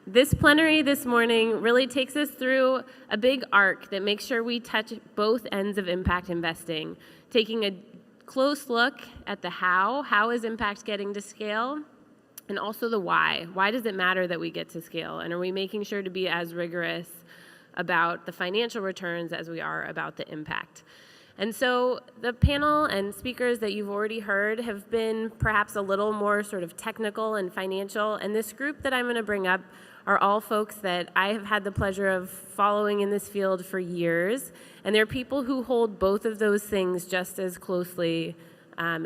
This plenary this morning really takes us through a big arc that makes sure we touch both ends of impact investing, taking a close look at the how is impact getting to scale, and also the why. Why does it matter that we get to scale? And are we making sure to be as rigorous about the financial returns as we are about the impact? And so the panel and speakers that you've already heard have been perhaps a little more sort of technical and financial, and this group that I'm going to bring up are all folks that I have had the pleasure of following in this field for years, and they're people who hold both of those things just as closely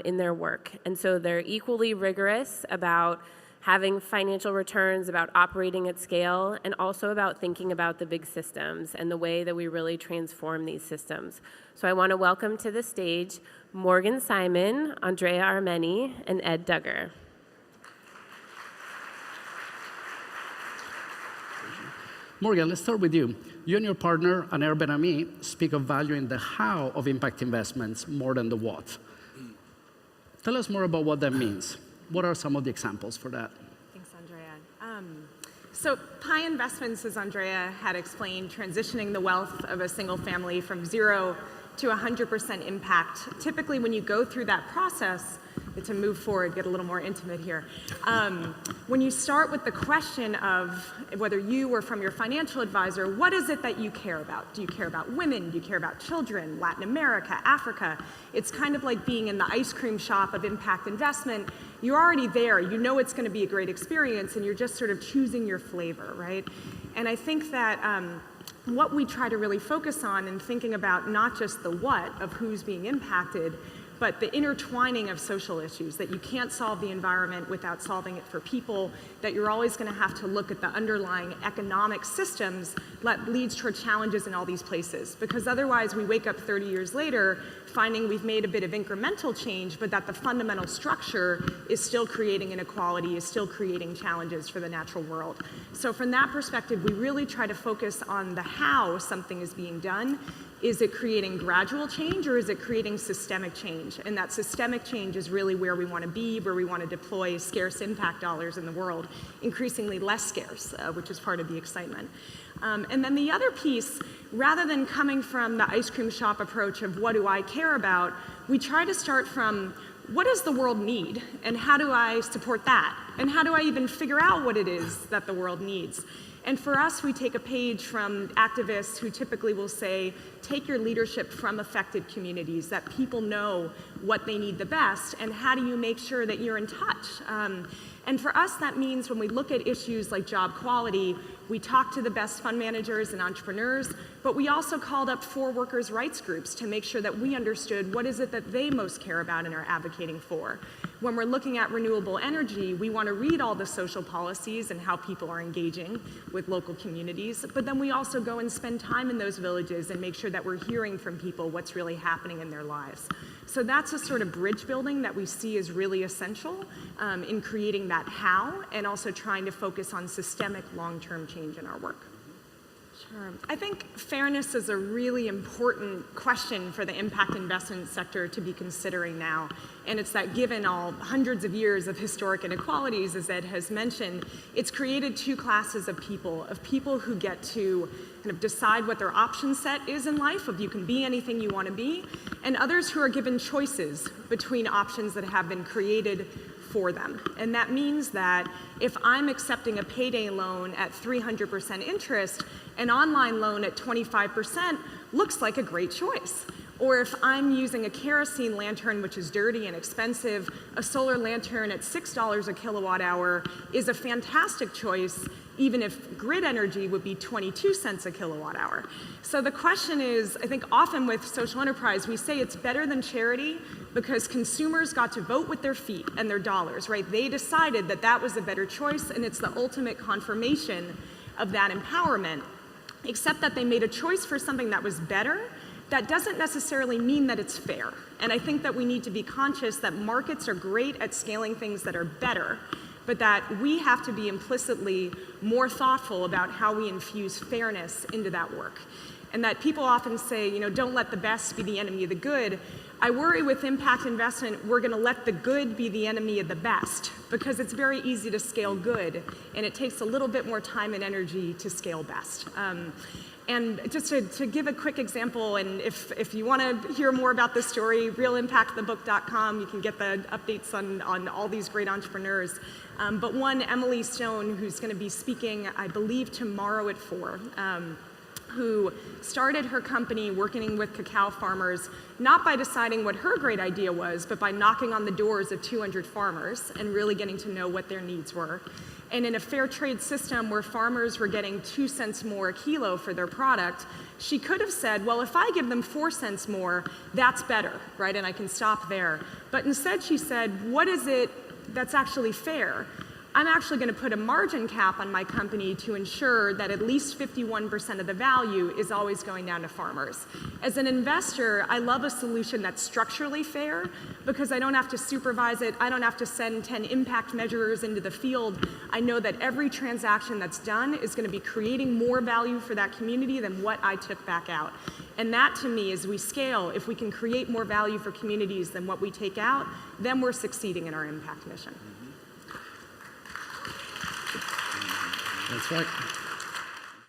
in their work. And so they're equally rigorous about having financial returns, about operating at scale, and also about thinking about the big systems and the way that we really transform these systems. So I want to welcome to the stage Morgan Simon, Andrea Armeni, and Ed Duggar. Morgan, let's start with you. You and your partner, Aner Ben-Ami, speak of valuing the how of impact investments more than the what. Tell us more about what that means. What are some of the examples for that? Thanks, Andrea. So Pi Investments, as Andrea had explained, transitioning the wealth of a single family from 0 to 100% impact. Typically, when you go through that process, to move forward, get a little more intimate here. When you start with the question of whether you or from your financial advisor, what is it that you care about? Do you care about women? Do you care about children? Latin America, Africa? It's kind of like being in the ice cream shop of impact investment. You're already there. You know it's going to be a great experience, and you're just sort of choosing your flavor, right? And I think that what we try to really focus on in thinking about not just the what of who's being impacted, but the intertwining of social issues, that you can't solve the environment without solving it for people, that you're always going to have to look at the underlying economic systems that leads toward challenges in all these places. Because otherwise we wake up 30 years later finding we've made a bit of incremental change, but that the fundamental structure is still creating inequality, is still creating challenges for the natural world. So from that perspective, we really try to focus on the how something is being done. Is it creating gradual change, or is it creating systemic change? And that systemic change is really where we want to be, where we want to deploy scarce impact dollars in the world, increasingly less scarce, which is part of the excitement. And then the other piece, rather than coming from the ice cream shop approach of what do I care about, we try to start from what does the world need, and how do I support that? And how do I even figure out what it is that the world needs? And for us, we take a page from activists who typically will say, take your leadership from affected communities, that people know what they need the best, and how do you make sure that you're in touch? And for us, that means when we look at issues like job quality, we talk to the best fund managers and entrepreneurs, but we also called up 4 workers' rights groups to make sure that we understood what is it that they most care about and are advocating for. When we're looking at renewable energy, we want to read all the social policies and how people are engaging with local communities, but then we also go and spend time in those villages and make sure that we're hearing from people what's really happening in their lives. So that's a sort of bridge building that we see as really essential in creating that how, and also trying to focus on systemic long-term change in our work. Sure. I think fairness is a really important question for the impact investment sector to be considering now. And it's that given all hundreds of years of historic inequalities, as Ed has mentioned, it's created 2 classes of people who get to kind of decide what their option set is in life, of you can be anything you want to be, and others who are given choices between options that have been created for them. And that means that if I'm accepting a payday loan at 300% interest, an online loan at 25% looks like a great choice. Or if I'm using a kerosene lantern, which is dirty and expensive, a solar lantern at $6 a kilowatt hour is a fantastic choice, even if grid energy would be 22 cents a kilowatt hour. So the question is, I think often with social enterprise, we say it's better than charity because consumers got to vote with their feet and their dollars, right? They decided that that was a better choice, and it's the ultimate confirmation of that empowerment, except that they made a choice for something that was better. That doesn't necessarily mean that it's fair. And I think that we need to be conscious that markets are great at scaling things that are better, but that we have to be implicitly more thoughtful about how we infuse fairness into that work. and that people often say, don't let the best be the enemy of the good. I worry with impact investment, we're going to let the good be the enemy of the best, because it's very easy to scale good, and it takes a little bit more time and energy to scale best. And just to give a quick example, and if you want to hear more about this story, realimpactthebook.com, you can get the updates on all these great entrepreneurs. But one, Emily Stone, who's going to be speaking, I believe, tomorrow at 4, who started her company working with cacao farmers, not by deciding what her great idea was, but by knocking on the doors of 200 farmers and really getting to know what their needs were. And in a fair trade system where farmers were getting 2 cents more a kilo for their product, she could have said, well, if I give them 4 cents more, that's better, right? And I can stop there. But instead she said, what is it that's actually fair? I'm actually going to put a margin cap on my company to ensure that at least 51% of the value is always going down to farmers. As an investor, I love a solution that's structurally fair because I don't have to supervise it. I don't have to send 10 impact measurers into the field. I know that every transaction that's done is going to be creating more value for that community than what I took back out. And that, to me, as we scale, if we can create more value for communities than what we take out, then we're succeeding in our impact mission. That's right.